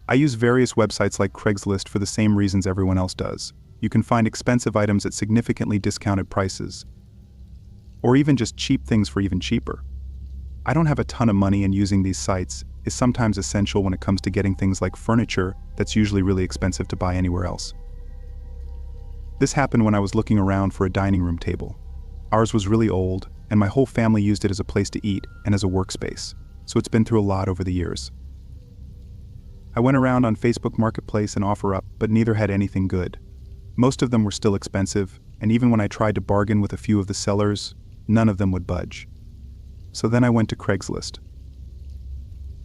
I use various websites like Craigslist for the same reasons everyone else does. You can find expensive items at significantly discounted prices, or even just cheap things for even cheaper. I don't have a ton of money, and using these sites is sometimes essential when it comes to getting things like furniture that's usually really expensive to buy anywhere else. This happened when I was looking around for a dining room table. Ours was really old, and my whole family used it as a place to eat and as a workspace, so it's been through a lot over the years. I went around on Facebook Marketplace and OfferUp, but neither had anything good. Most of them were still expensive, and even when I tried to bargain with a few of the sellers, none of them would budge. So then I went to Craigslist.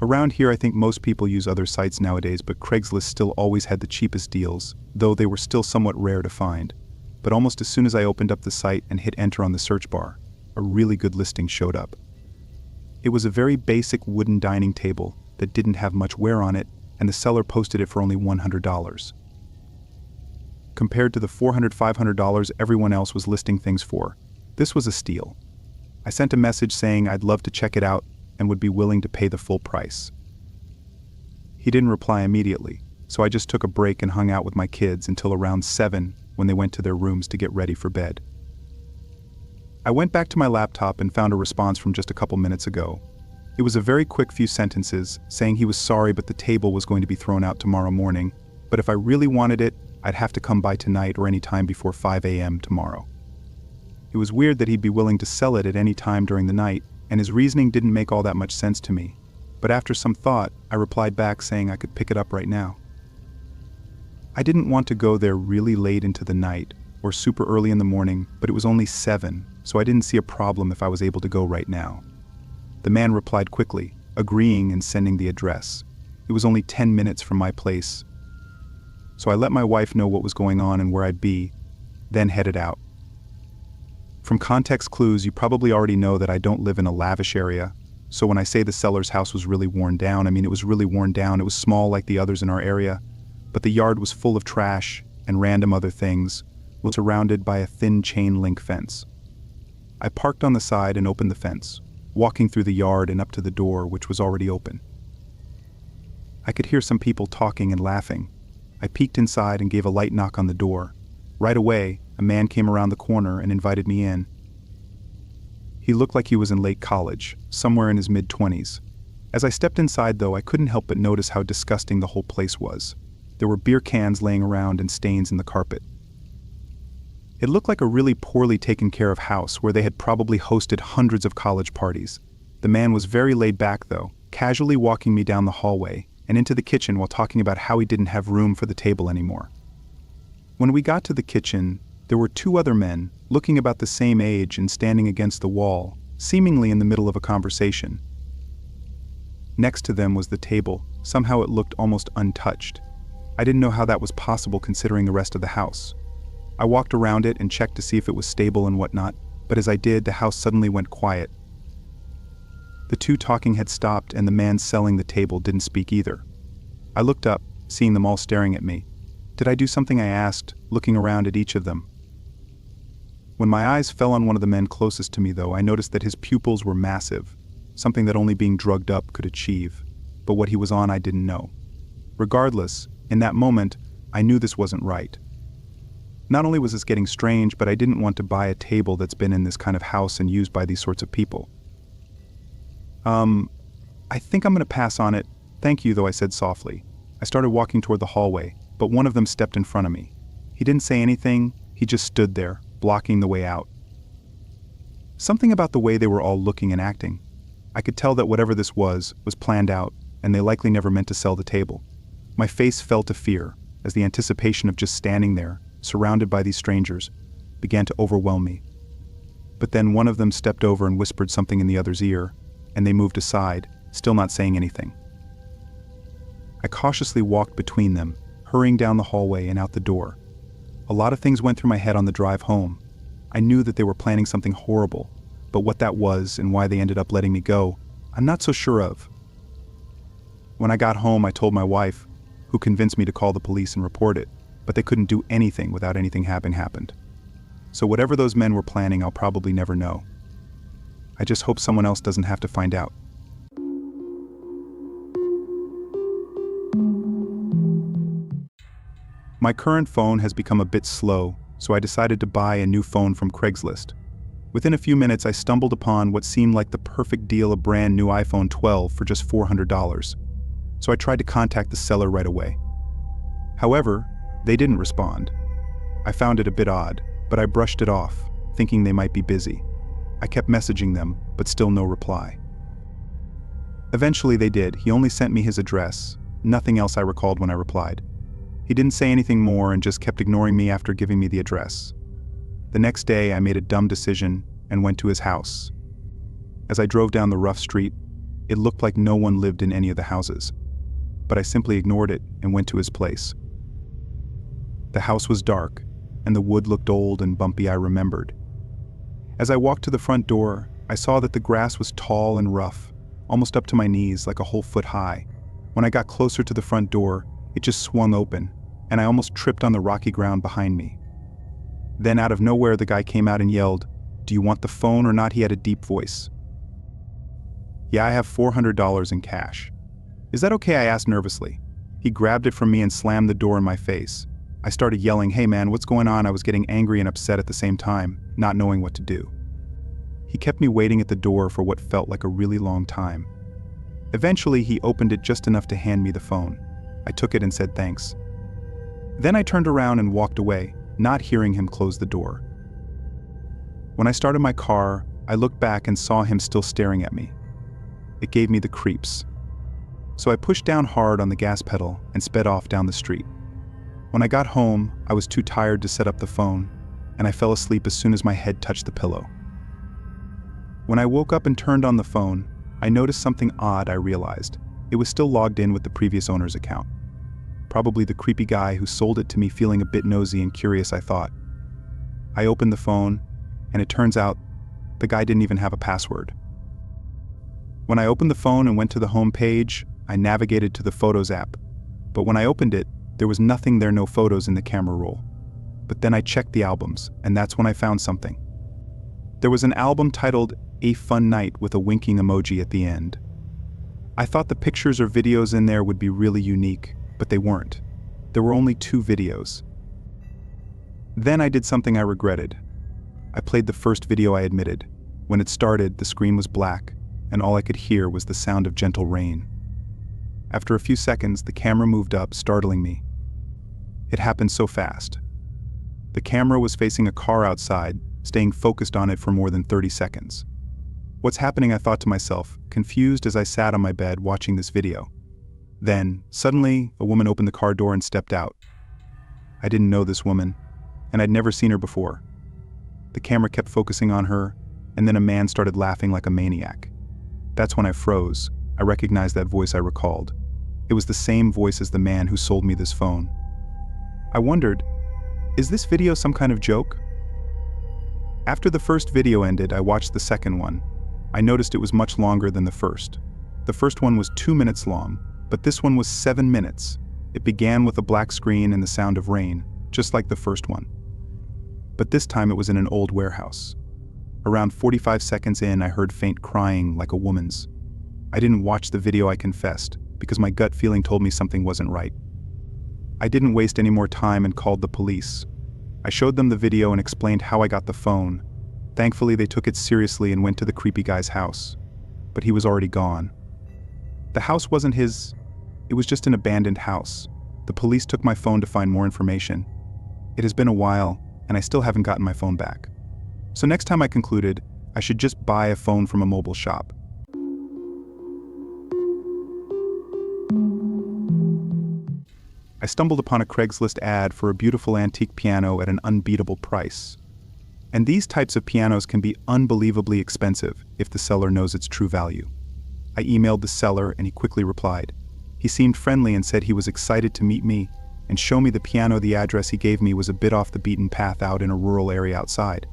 Around here, I think most people use other sites nowadays, but Craigslist still always had the cheapest deals, though they were still somewhat rare to find. But almost as soon as I opened up the site and hit enter on the search bar, a really good listing showed up. It was a very basic wooden dining table that didn't have much wear on it, and the seller posted it for only $100. Compared to the $400, $500 everyone else was listing things for, this was a steal. I sent a message saying I'd love to check it out and would be willing to pay the full price. He didn't reply immediately, so I just took a break and hung out with my kids until around 7 when they went to their rooms to get ready for bed. I went back to my laptop and found a response from just a couple minutes ago. It was a very quick few sentences saying he was sorry but the table was going to be thrown out tomorrow morning, but if I really wanted it, I'd have to come by tonight or any time before 5 a.m. tomorrow. It was weird that he'd be willing to sell it at any time during the night, and his reasoning didn't make all that much sense to me. But after some thought, I replied back saying I could pick it up right now. I didn't want to go there really late into the night or super early in the morning, but it was only 7, so I didn't see a problem if I was able to go right now. The man replied quickly, agreeing and sending the address. It was only 10 minutes from my place, so I let my wife know what was going on and where I'd be, then headed out. From context clues, you probably already know that I don't live in a lavish area, so when I say the seller's house was really worn down, I mean it was really worn down. It was small like the others in our area, but the yard was full of trash and random other things, was surrounded by a thin chain link fence. I parked on the side and opened the fence, walking through the yard and up to the door, which was already open. I could hear some people talking and laughing. I peeked inside and gave a light knock on the door. Right away, a man came around the corner and invited me in. He looked like he was in late college, somewhere in his mid-20s. As I stepped inside, though, I couldn't help but notice how disgusting the whole place was. There were beer cans laying around and stains in the carpet. It looked like a really poorly taken care of house where they had probably hosted hundreds of college parties. The man was very laid back, though, casually walking me down the hallway and into the kitchen while talking about how he didn't have room for the table anymore. When we got to the kitchen, there were 2 other men, looking about the same age and standing against the wall, seemingly in the middle of a conversation. Next to them was the table. Somehow it looked almost untouched. I didn't know how that was possible considering the rest of the house. I walked around it and checked to see if it was stable and whatnot, but as I did, the house suddenly went quiet. The 2 talking had stopped and the man selling the table didn't speak either. I looked up, seeing them all staring at me. Did I do something? I asked, looking around at each of them. When my eyes fell on one of the men closest to me, though, I noticed that his pupils were massive, something that only being drugged up could achieve, but what he was on I didn't know. Regardless, in that moment, I knew this wasn't right. Not only was this getting strange, but I didn't want to buy a table that's been in this kind of house and used by these sorts of people. I think I'm going to pass on it. Thank you, though, I said softly. I started walking toward the hallway, but one of them stepped in front of me. He didn't say anything, he just stood there, blocking the way out. Something about the way they were all looking and acting. I could tell that whatever this was planned out, and they likely never meant to sell the table. My face fell to fear, as the anticipation of just standing there, surrounded by these strangers, began to overwhelm me. But then one of them stepped over and whispered something in the other's ear, and they moved aside, still not saying anything. I cautiously walked between them, hurrying down the hallway and out the door. A lot of things went through my head on the drive home. I knew that they were planning something horrible, but what that was and why they ended up letting me go, I'm not so sure of. When I got home, I told my wife, who convinced me to call the police and report it, but they couldn't do anything without anything having happened. So whatever those men were planning, I'll probably never know. I just hope someone else doesn't have to find out. My current phone has become a bit slow, so I decided to buy a new phone from Craigslist. Within a few minutes, I stumbled upon what seemed like the perfect deal, a brand new iPhone 12 for just $400. So I tried to contact the seller right away. However, they didn't respond. I found it a bit odd, but I brushed it off, thinking they might be busy. I kept messaging them, but still no reply. Eventually they did. He only sent me his address, nothing else I recalled when I replied. He didn't say anything more and just kept ignoring me after giving me the address. The next day I made a dumb decision and went to his house. As I drove down the rough street, it looked like no one lived in any of the houses, but I simply ignored it and went to his place. The house was dark, and the wood looked old and bumpy, I remembered. As I walked to the front door, I saw that the grass was tall and rough, almost up to my knees, like a whole foot high. When I got closer to the front door, it just swung open, and I almost tripped on the rocky ground behind me. Then out of nowhere, the guy came out and yelled, "Do you want the phone or not?" He had a deep voice. "Yeah, I have $400 in cash." "Is that okay?" I asked nervously. He grabbed it from me and slammed the door in my face. I started yelling, "Hey man, what's going on?" I was getting angry and upset at the same time, not knowing what to do. He kept me waiting at the door for what felt like a really long time. Eventually, he opened it just enough to hand me the phone. I took it and said thanks. Then I turned around and walked away, not hearing him close the door. When I started my car, I looked back and saw him still staring at me. It gave me the creeps. So I pushed down hard on the gas pedal and sped off down the street. When I got home, I was too tired to set up the phone, and I fell asleep as soon as my head touched the pillow. When I woke up and turned on the phone, I noticed something odd. I realized it was still logged in with the previous owner's account. Probably the creepy guy who sold it to me, feeling a bit nosy and curious, I thought. I opened the phone, and it turns out the guy didn't even have a password. When I opened the phone and went to the home page, I navigated to the Photos app, but when I opened it, there was nothing there, no photos in the camera roll. But then I checked the albums, and that's when I found something. There was an album titled "A Fun Night" with a winking emoji at the end. I thought the pictures or videos in there would be really unique, but they weren't. There were only 2 videos. Then I did something I regretted. I played the first video, I admitted. When it started, the screen was black, and all I could hear was the sound of gentle rain. After a few seconds, the camera moved up, startling me. It happened so fast. The camera was facing a car outside, staying focused on it for more than 30 seconds. What's happening, I thought to myself, confused as I sat on my bed watching this video. Then, suddenly, a woman opened the car door and stepped out. I didn't know this woman, and I'd never seen her before. The camera kept focusing on her, and then a man started laughing like a maniac. That's when I froze. I recognized that voice I recalled. It was the same voice as the man who sold me this phone. I wondered, is this video some kind of joke? After the first video ended, I watched the second one. I noticed it was much longer than the first. The first one was 2 minutes long, but this one was 7 minutes. It began with a black screen and the sound of rain, just like the first one. But this time it was in an old warehouse. Around 45 seconds in, I heard faint crying like a woman's. I didn't watch the video, I confessed, because my gut feeling told me something wasn't right. I didn't waste any more time and called the police. I showed them the video and explained how I got the phone. Thankfully, they took it seriously and went to the creepy guy's house. But he was already gone. The house wasn't his. It was just an abandoned house. The police took my phone to find more information. It has been a while, and I still haven't gotten my phone back. So next time I concluded, I should just buy a phone from a mobile shop. I stumbled upon a Craigslist ad for a beautiful antique piano at an unbeatable price. And these types of pianos can be unbelievably expensive if the seller knows its true value. I emailed the seller and he quickly replied. He seemed friendly and said he was excited to meet me and show me the piano. The address he gave me was a bit off the beaten path, out in a rural area outside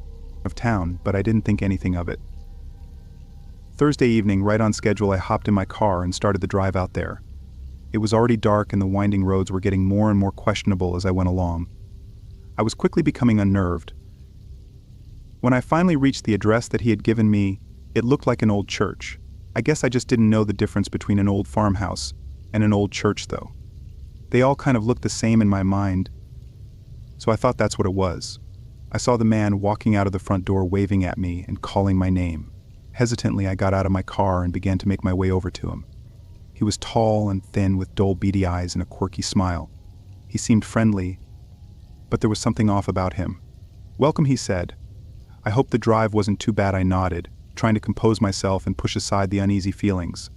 of town, but I didn't think anything of it. Thursday evening, right on schedule, I hopped in my car and started the drive out there. It was already dark and the winding roads were getting more and more questionable as I went along. I was quickly becoming unnerved. When I finally reached the address that he had given me, it looked like an old church. I guess I just didn't know the difference between an old farmhouse and an old church, though. They all kind of looked the same in my mind, so I thought that's what it was. I saw the man walking out of the front door waving at me and calling my name. Hesitantly, I got out of my car and began to make my way over to him. He was tall and thin with dull beady eyes and a quirky smile. He seemed friendly, but there was something off about him. "Welcome," he said. I hoped the drive wasn't too bad. I nodded, trying to compose myself and push aside the uneasy feelings.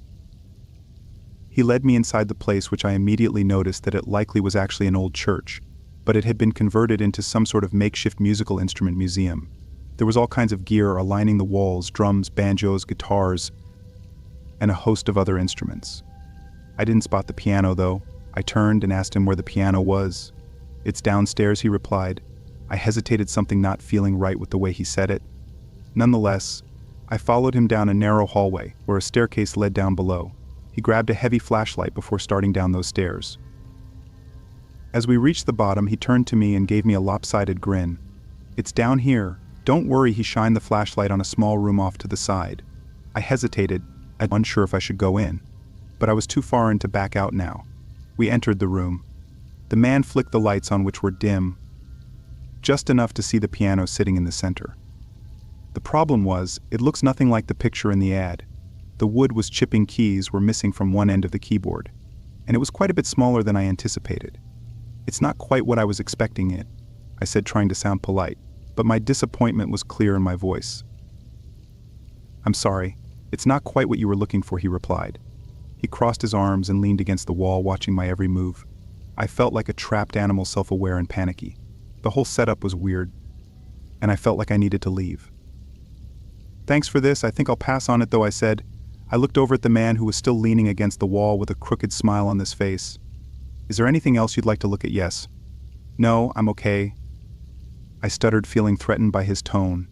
He led me inside the place, which I immediately noticed that it likely was actually an old church, but it had been converted into some sort of makeshift musical instrument museum. There was all kinds of gear lining the walls: drums, banjos, guitars, and a host of other instruments. I didn't spot the piano, though. I turned and asked him where the piano was. "It's downstairs," he replied. I hesitated, something not feeling right with the way he said it. Nonetheless, I followed him down a narrow hallway where a staircase led down below. He grabbed a heavy flashlight before starting down those stairs. As we reached the bottom, he turned to me and gave me a lopsided grin. "It's down here. Don't worry." He shined the flashlight on a small room off to the side. I hesitated, unsure if I should go in, but I was too far in to back out now. We entered the room. The man flicked the lights on, which were dim, just enough to see the piano sitting in the center. The problem was, it looks nothing like the picture in the ad. The wood was chipping, keys were missing from one end of the keyboard, and it was quite a bit smaller than I anticipated. "It's not quite what I was expecting it," I said, trying to sound polite, but my disappointment was clear in my voice. "I'm sorry, it's not quite what you were looking for," he replied. He crossed his arms and leaned against the wall, watching my every move. I felt like a trapped animal, self-aware and panicky. The whole setup was weird, and I felt like I needed to leave. "Thanks for this, I think I'll pass on it though," I said. I looked over at the man who was still leaning against the wall with a crooked smile on his face. "Is there anything else you'd like to look at?" "Yes." "No, I'm okay," I stuttered, feeling threatened by his tone.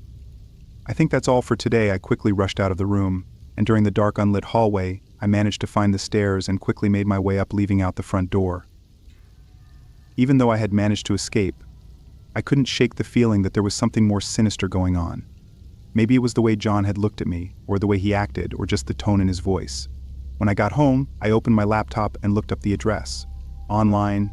"I think that's all for today." I quickly rushed out of the room, and during the dark, unlit hallway, I managed to find the stairs and quickly made my way up, leaving out the front door. Even though I had managed to escape, I couldn't shake the feeling that there was something more sinister going on. Maybe it was the way John had looked at me, or the way he acted, or just the tone in his voice. When I got home, I opened my laptop and looked up the address. Online,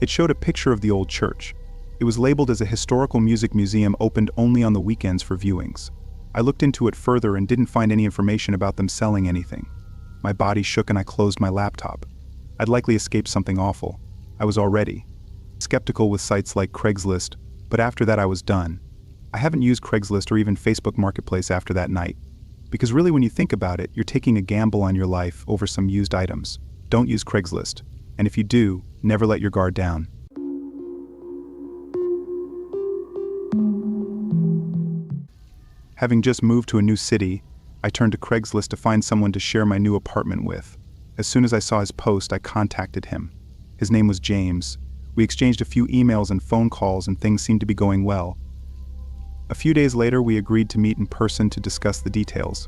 it showed a picture of the old church. It was labeled as a historical music museum, opened only on the weekends for viewings. I looked into it further and didn't find any information about them selling anything. My body shook and I closed my laptop. I'd likely escaped something awful. I was already skeptical with sites like Craigslist, but after that I was done. I haven't used Craigslist or even Facebook Marketplace after that night. Because really, when you think about it, you're taking a gamble on your life over some used items. Don't use Craigslist. And if you do, never let your guard down. Having just moved to a new city, I turned to Craigslist to find someone to share my new apartment with. As soon as I saw his post, I contacted him. His name was James. We exchanged a few emails and phone calls, and things seemed to be going well. A few days later, we agreed to meet in person to discuss the details.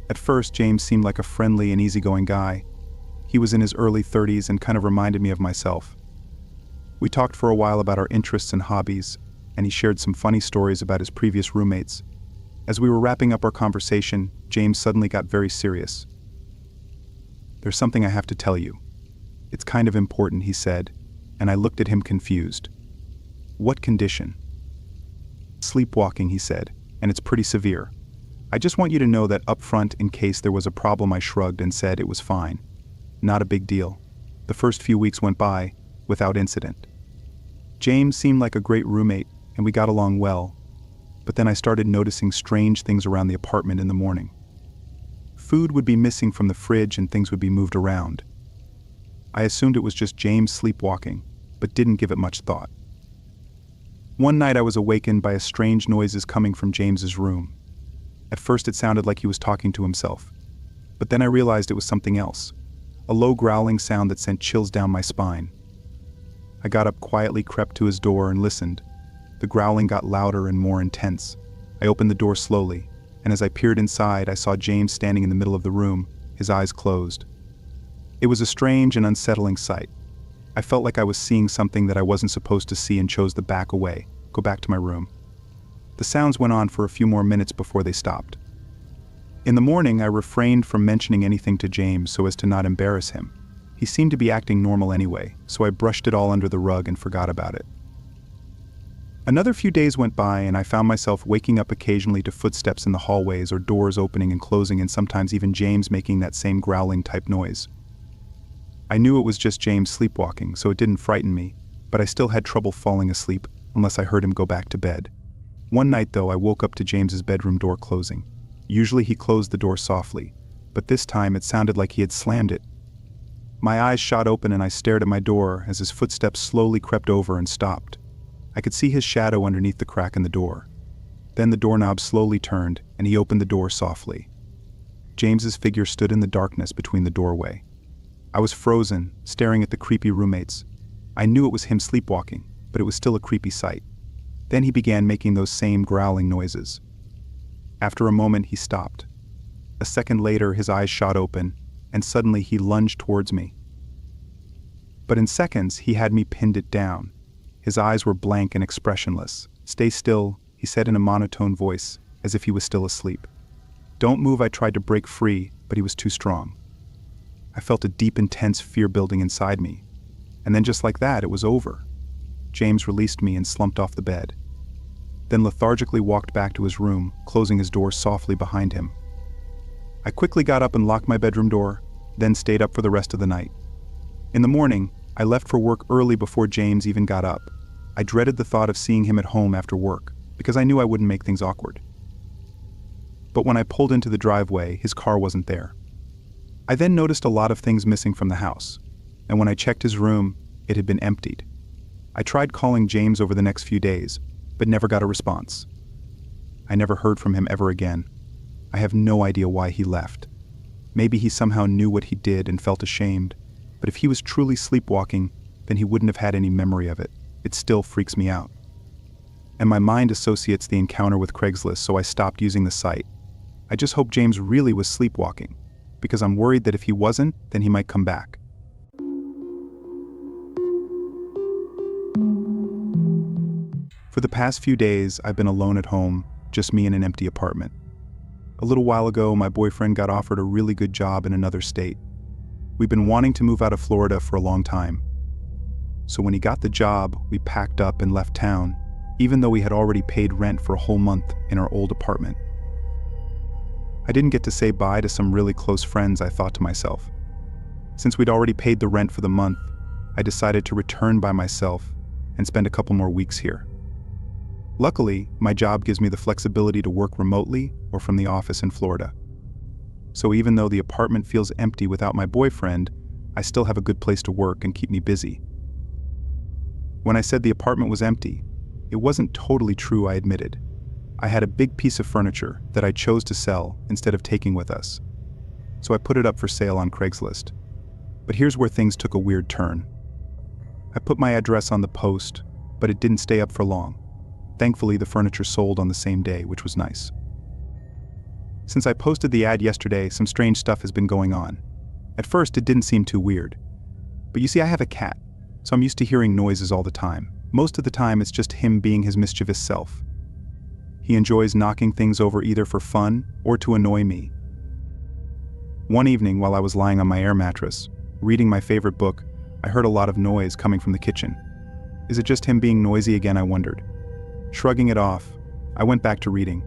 At first, James seemed like a friendly and easygoing guy. He was in his early 30s and kind of reminded me of myself. We talked for a while about our interests and hobbies, and he shared some funny stories about his previous roommates. As we were wrapping up our conversation, James suddenly got very serious. "There's something I have to tell you. It's kind of important," he said, and I looked at him confused. "What condition?" "Sleepwalking," he said, "and it's pretty severe. I just want you to know that up front in case there was a problem." I shrugged and said it was fine. Not a big deal. The first few weeks went by without incident. James seemed like a great roommate, and we got along well. But then I started noticing strange things around the apartment in the morning. Food would be missing from the fridge and things would be moved around. I assumed it was just James sleepwalking, but didn't give it much thought. One night I was awakened by strange noises coming from James's room. At first it sounded like he was talking to himself, but then I realized it was something else. A low growling sound that sent chills down my spine. I got up quietly, crept to his door, and listened. The growling got louder and more intense. I opened the door slowly, and as I peered inside, I saw James standing in the middle of the room, his eyes closed. It was a strange and unsettling sight. I felt like I was seeing something that I wasn't supposed to see and chose to back away, go back to my room. The sounds went on for a few more minutes before they stopped. In the morning, I refrained from mentioning anything to James so as to not embarrass him. He seemed to be acting normal anyway, so I brushed it all under the rug and forgot about it. Another few days went by and I found myself waking up occasionally to footsteps in the hallways or doors opening and closing, and sometimes even James making that same growling type noise. I knew it was just James sleepwalking, so it didn't frighten me, but I still had trouble falling asleep unless I heard him go back to bed. One night though, I woke up to James's bedroom door closing. Usually he closed the door softly, but this time it sounded like he had slammed it. My eyes shot open and I stared at my door as his footsteps slowly crept over and stopped. I could see his shadow underneath the crack in the door. Then the doorknob slowly turned and he opened the door softly. James's figure stood in the darkness between the doorway. I was frozen, staring at the creepy roommates. I knew it was him sleepwalking, but it was still a creepy sight. Then he began making those same growling noises. After a moment, he stopped. A second later, his eyes shot open, and suddenly he lunged towards me. But in seconds, he had me pinned it down. His eyes were blank and expressionless. "Stay still," he said in a monotone voice, as if he was still asleep. "Don't move." I tried to break free, but he was too strong. I felt a deep, intense fear building inside me. And then just like that, it was over. James released me and slumped off the bed. Then lethargically walked back to his room, closing his door softly behind him. I quickly got up and locked my bedroom door, then stayed up for the rest of the night. In the morning, I left for work early before James even got up. I dreaded the thought of seeing him at home after work, because I knew I wouldn't make things awkward. But when I pulled into the driveway, his car wasn't there. I then noticed a lot of things missing from the house, and when I checked his room, it had been emptied. I tried calling James over the next few days, but never got a response. I never heard from him ever again. I have no idea why he left. Maybe he somehow knew what he did and felt ashamed, but if he was truly sleepwalking, then he wouldn't have had any memory of it. It still freaks me out. And my mind associates the encounter with Craigslist, so I stopped using the site. I just hope James really was sleepwalking, because I'm worried that if he wasn't, then he might come back. For the past few days, I've been alone at home, just me in an empty apartment. A little while ago, my boyfriend got offered a really good job in another state. We've been wanting to move out of Florida for a long time. So when he got the job, we packed up and left town, even though we had already paid rent for a whole month in our old apartment. I didn't get to say bye to some really close friends, I thought to myself. Since we'd already paid the rent for the month, I decided to return by myself and spend a couple more weeks here. Luckily, my job gives me the flexibility to work remotely or from the office in Florida. So even though the apartment feels empty without my boyfriend, I still have a good place to work and keep me busy. When I said the apartment was empty, it wasn't totally true, I admitted. I had a big piece of furniture that I chose to sell instead of taking with us. So I put it up for sale on Craigslist. But here's where things took a weird turn. I put my address on the post, but it didn't stay up for long. Thankfully, the furniture sold on the same day, which was nice. Since I posted the ad yesterday, some strange stuff has been going on. At first, it didn't seem too weird. But you see, I have a cat, so I'm used to hearing noises all the time. Most of the time, it's just him being his mischievous self. He enjoys knocking things over either for fun or to annoy me. One evening, while I was lying on my air mattress, reading my favorite book, I heard a lot of noise coming from the kitchen. Is it just him being noisy again, I wondered. Shrugging it off, I went back to reading,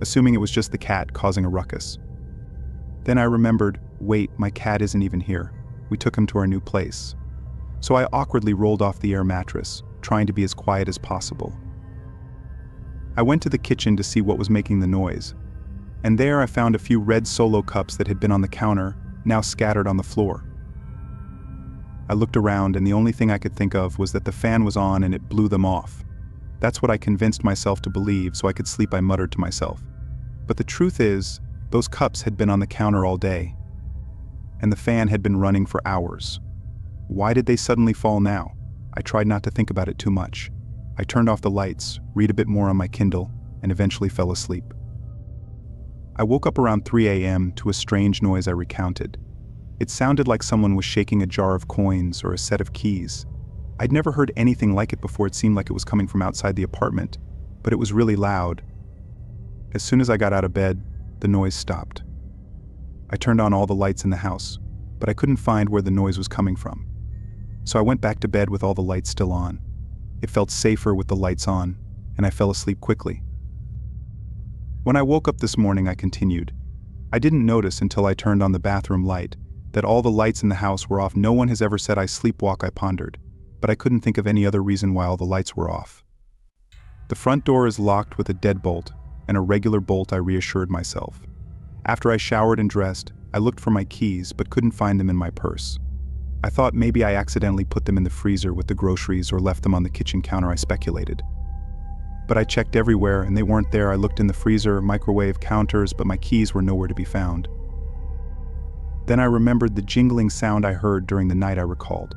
assuming it was just the cat causing a ruckus. Then I remembered, wait, my cat isn't even here. We took him to our new place. So I awkwardly rolled off the air mattress, trying to be as quiet as possible. I went to the kitchen to see what was making the noise, and there I found a few red Solo cups that had been on the counter, now scattered on the floor. I looked around and the only thing I could think of was that the fan was on and it blew them off. That's what I convinced myself to believe so I could sleep, I muttered to myself. But the truth is, those cups had been on the counter all day, and the fan had been running for hours. Why did they suddenly fall now? I tried not to think about it too much. I turned off the lights, read a bit more on my Kindle, and eventually fell asleep. I woke up around 3 a.m. to a strange noise I recounted. It sounded like someone was shaking a jar of coins or a set of keys. I'd never heard anything like it before. It seemed like it was coming from outside the apartment, but it was really loud. As soon as I got out of bed, the noise stopped. I turned on all the lights in the house, but I couldn't find where the noise was coming from. So I went back to bed with all the lights still on. It felt safer with the lights on, and I fell asleep quickly. When I woke up this morning, I continued. I didn't notice until I turned on the bathroom light that all the lights in the house were off. No one has ever said I sleepwalk, I pondered, but I couldn't think of any other reason why all the lights were off. The front door is locked with a deadbolt and a regular bolt, I reassured myself. After I showered and dressed, I looked for my keys but couldn't find them in my purse. I thought maybe I accidentally put them in the freezer with the groceries or left them on the kitchen counter, I speculated. But I checked everywhere and they weren't there. I looked in the freezer, microwave, counters, but my keys were nowhere to be found. Then I remembered the jingling sound I heard during the night, I recalled.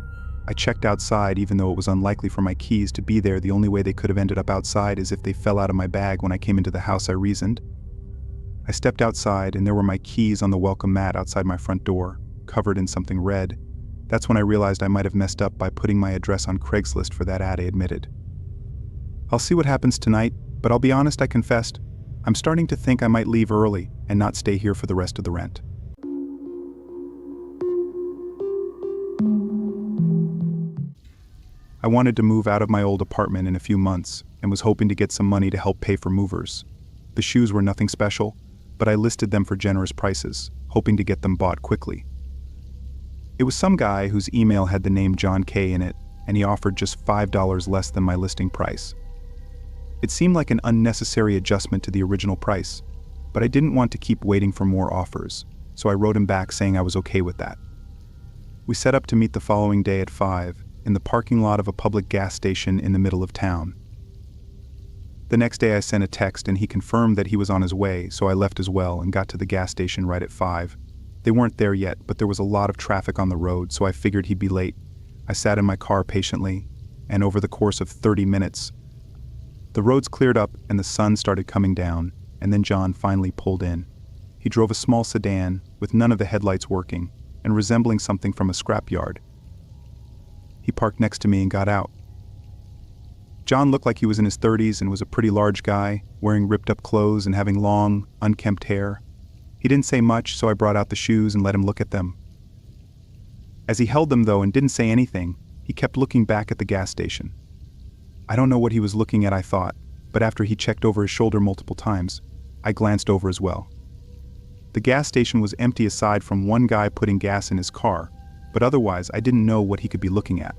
I checked outside even though it was unlikely for my keys to be there. The only way they could have ended up outside is if they fell out of my bag when I came into the house, I reasoned. I stepped outside and there were my keys on the welcome mat outside my front door, covered in something red. That's when I realized I might have messed up by putting my address on Craigslist for that ad, I admitted. I'll see what happens tonight, but I'll be honest, I confessed. I'm starting to think I might leave early and not stay here for the rest of the rent. I wanted to move out of my old apartment in a few months and was hoping to get some money to help pay for movers. The shoes were nothing special, but I listed them for generous prices, hoping to get them bought quickly. It was some guy whose email had the name John K in it, and he offered just $5 less than my listing price. It seemed like an unnecessary adjustment to the original price, but I didn't want to keep waiting for more offers, so I wrote him back saying I was okay with that. We set up to meet the following day at 5 in the parking lot of a public gas station in the middle of town. The next day I sent a text and he confirmed that he was on his way, so I left as well and got to the gas station right at 5. They weren't there yet, but there was a lot of traffic on the road, so I figured he'd be late. I sat in my car patiently, and over the course of 30 minutes, the roads cleared up and the sun started coming down, and then John finally pulled in. He drove a small sedan with none of the headlights working and resembling something from a scrapyard. He parked next to me and got out. John looked like he was in his 30s and was a pretty large guy, wearing ripped-up clothes and having long, unkempt hair. He didn't say much, so I brought out the shoes and let him look at them. As he held them, though, and didn't say anything, he kept looking back at the gas station. I don't know what he was looking at, I thought, but after he checked over his shoulder multiple times, I glanced over as well. The gas station was empty aside from one guy putting gas in his car, but otherwise I didn't know what he could be looking at.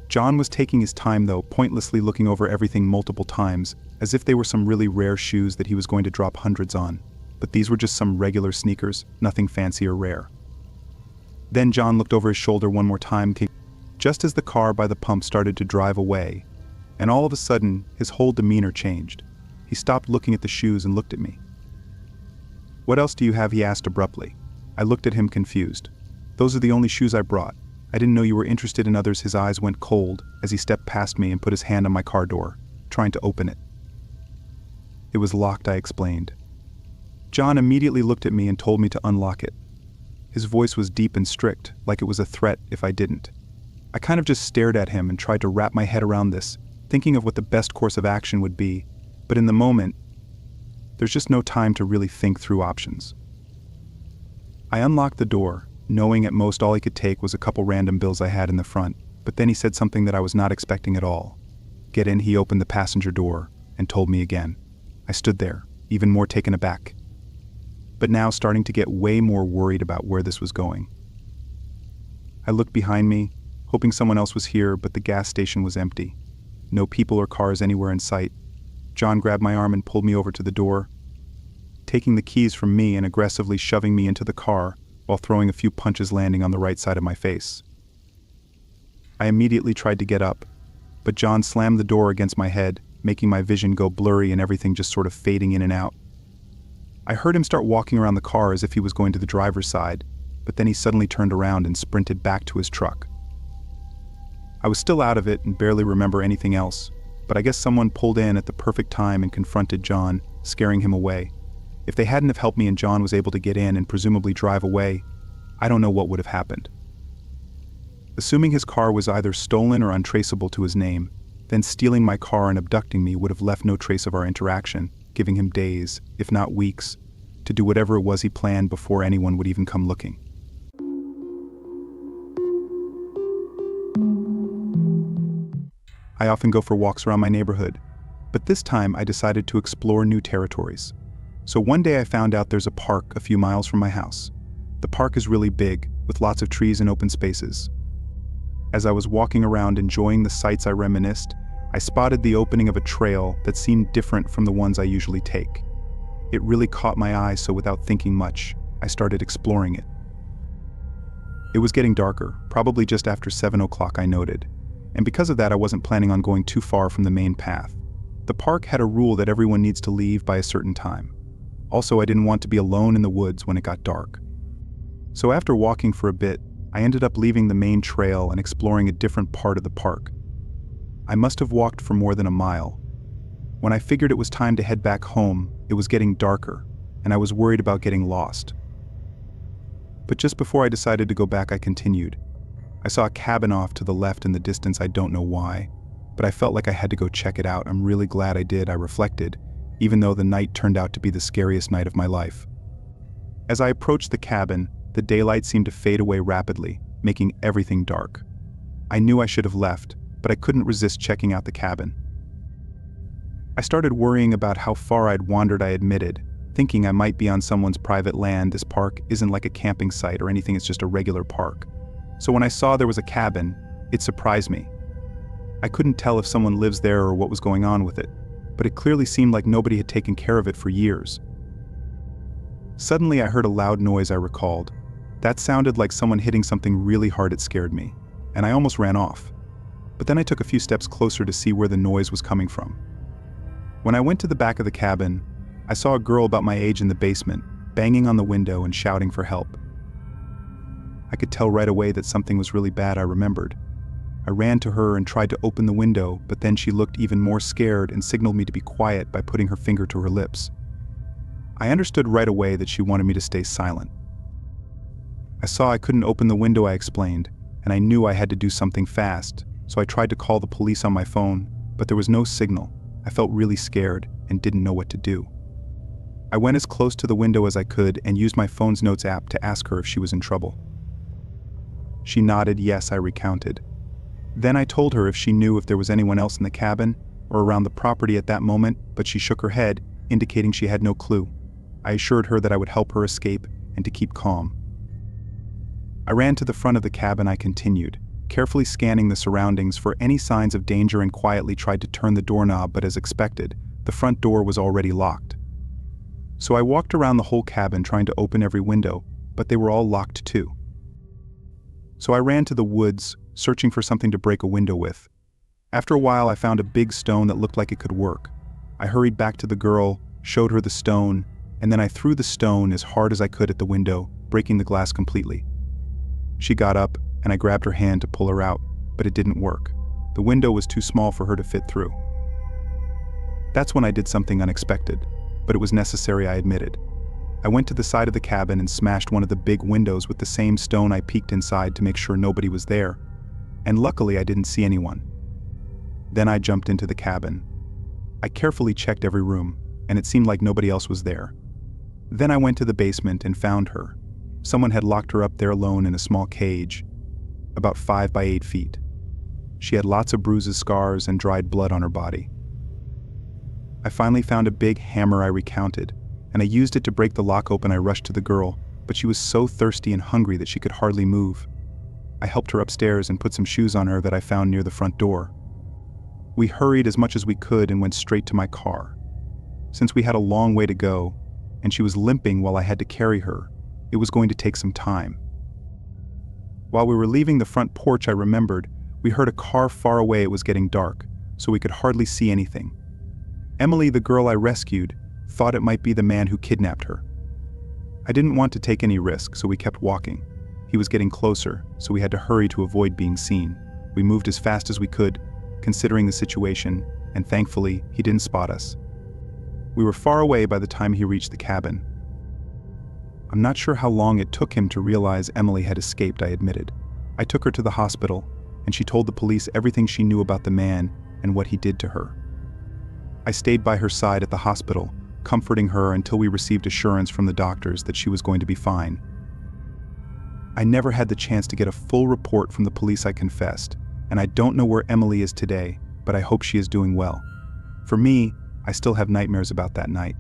John was taking his time, though, pointlessly looking over everything multiple times, as if they were some really rare shoes that he was going to drop hundreds on. But these were just some regular sneakers, nothing fancy or rare. Then John looked over his shoulder one more time, just as the car by the pump started to drive away, and all of a sudden, his whole demeanor changed. He stopped looking at the shoes and looked at me. "What else do you have?" he asked abruptly. I looked at him confused. "Those are the only shoes I brought. I didn't know you were interested in others." His eyes went cold as he stepped past me and put his hand on my car door, trying to open it. It was locked, I explained. John immediately looked at me and told me to unlock it. His voice was deep and strict, like it was a threat if I didn't. I kind of just stared at him and tried to wrap my head around this, thinking of what the best course of action would be, but in the moment, there's just no time to really think through options. I unlocked the door, knowing at most all he could take was a couple random bills I had in the front, but then he said something that I was not expecting at all. "Get in." He opened the passenger door and told me again. I stood there, even more taken aback, but now starting to get way more worried about where this was going. I looked behind me, hoping someone else was here, but the gas station was empty. No people or cars anywhere in sight. John grabbed my arm and pulled me over to the door, taking the keys from me and aggressively shoving me into the car while throwing a few punches landing on the right side of my face. I immediately tried to get up, but John slammed the door against my head, making my vision go blurry and everything just sort of fading in and out. I heard him start walking around the car as if he was going to the driver's side, but then he suddenly turned around and sprinted back to his truck. I was still out of it and barely remember anything else, but I guess someone pulled in at the perfect time and confronted John, scaring him away. If they hadn't have helped me and John was able to get in and presumably drive away, I don't know what would have happened. Assuming his car was either stolen or untraceable to his name, then stealing my car and abducting me would have left no trace of our interaction, giving him days, if not weeks, to do whatever it was he planned before anyone would even come looking. I often go for walks around my neighborhood, but this time I decided to explore new territories. So one day I found out there's a park a few miles from my house. The park is really big, with lots of trees and open spaces. As I was walking around enjoying the sights, I reminisced. I spotted the opening of a trail that seemed different from the ones I usually take. It really caught my eye, so without thinking much, I started exploring it. It was getting darker, probably just after 7 o'clock, I noted, and because of that I wasn't planning on going too far from the main path. The park had a rule that everyone needs to leave by a certain time. Also, I didn't want to be alone in the woods when it got dark. So after walking for a bit, I ended up leaving the main trail and exploring a different part of the park. I must have walked for more than a mile. When I figured it was time to head back home, it was getting darker, and I was worried about getting lost. But just before I decided to go back, I continued. I saw a cabin off to the left in the distance. I don't know why, but I felt like I had to go check it out. I'm really glad I did, I reflected, even though the night turned out to be the scariest night of my life. As I approached the cabin, the daylight seemed to fade away rapidly, making everything dark. I knew I should have left, but I couldn't resist checking out the cabin. I started worrying about how far I'd wandered, I admitted, thinking I might be on someone's private land. This park isn't like a camping site or anything, it's just a regular park. So when I saw there was a cabin, it surprised me. I couldn't tell if someone lives there or what was going on with it, but it clearly seemed like nobody had taken care of it for years. Suddenly I heard a loud noise, I recalled. That sounded like someone hitting something really hard. It scared me, and I almost ran off. But then I took a few steps closer to see where the noise was coming from. When I went to the back of the cabin, I saw a girl about my age in the basement, banging on the window and shouting for help. I could tell right away that something was really bad, I remembered. I ran to her and tried to open the window, but then she looked even more scared and signaled me to be quiet by putting her finger to her lips. I understood right away that she wanted me to stay silent. I saw I couldn't open the window, I explained, and I knew I had to do something fast, so I tried to call the police on my phone, but there was no signal. I felt really scared and didn't know what to do. I went as close to the window as I could and used my phone's notes app to ask her if she was in trouble. She nodded yes, I recounted. Then I told her if she knew if there was anyone else in the cabin or around the property at that moment, but she shook her head, indicating she had no clue. I assured her that I would help her escape and to keep calm. I ran to the front of the cabin, I continued, carefully scanning the surroundings for any signs of danger, and quietly tried to turn the doorknob, but as expected, the front door was already locked. So I walked around the whole cabin trying to open every window, but they were all locked too. So I ran to the woods, searching for something to break a window with. After a while, I found a big stone that looked like it could work. I hurried back to the girl, showed her the stone, and then I threw the stone as hard as I could at the window, breaking the glass completely. She got up, and I grabbed her hand to pull her out, but it didn't work. The window was too small for her to fit through. That's when I did something unexpected, but it was necessary, I admitted. I went to the side of the cabin and smashed one of the big windows with the same stone. I peeked inside to make sure nobody was there, and luckily I didn't see anyone. Then I jumped into the cabin. I carefully checked every room, and it seemed like nobody else was there. Then I went to the basement and found her. Someone had locked her up there alone in a small cage, about 5 by 8 feet. She had lots of bruises, scars, and dried blood on her body. I finally found a big hammer, I recounted, and I used it to break the lock open. I rushed to the girl, but she was so thirsty and hungry that she could hardly move. I helped her upstairs and put some shoes on her that I found near the front door. We hurried as much as we could and went straight to my car. Since we had a long way to go, and she was limping while I had to carry her, it was going to take some time. While we were leaving the front porch, I remembered, we heard a car far away. It was getting dark, so we could hardly see anything. Emily, the girl I rescued, thought it might be the man who kidnapped her. I didn't want to take any risk, so we kept walking. He was getting closer, so we had to hurry to avoid being seen. We moved as fast as we could, considering the situation, and thankfully, he didn't spot us. We were far away by the time he reached the cabin. I'm not sure how long it took him to realize Emily had escaped, I admitted. I took her to the hospital, and she told the police everything she knew about the man and what he did to her. I stayed by her side at the hospital, comforting her until we received assurance from the doctors that she was going to be fine. I never had the chance to get a full report from the police, I confessed, and I don't know where Emily is today, but I hope she is doing well. For me, I still have nightmares about that night.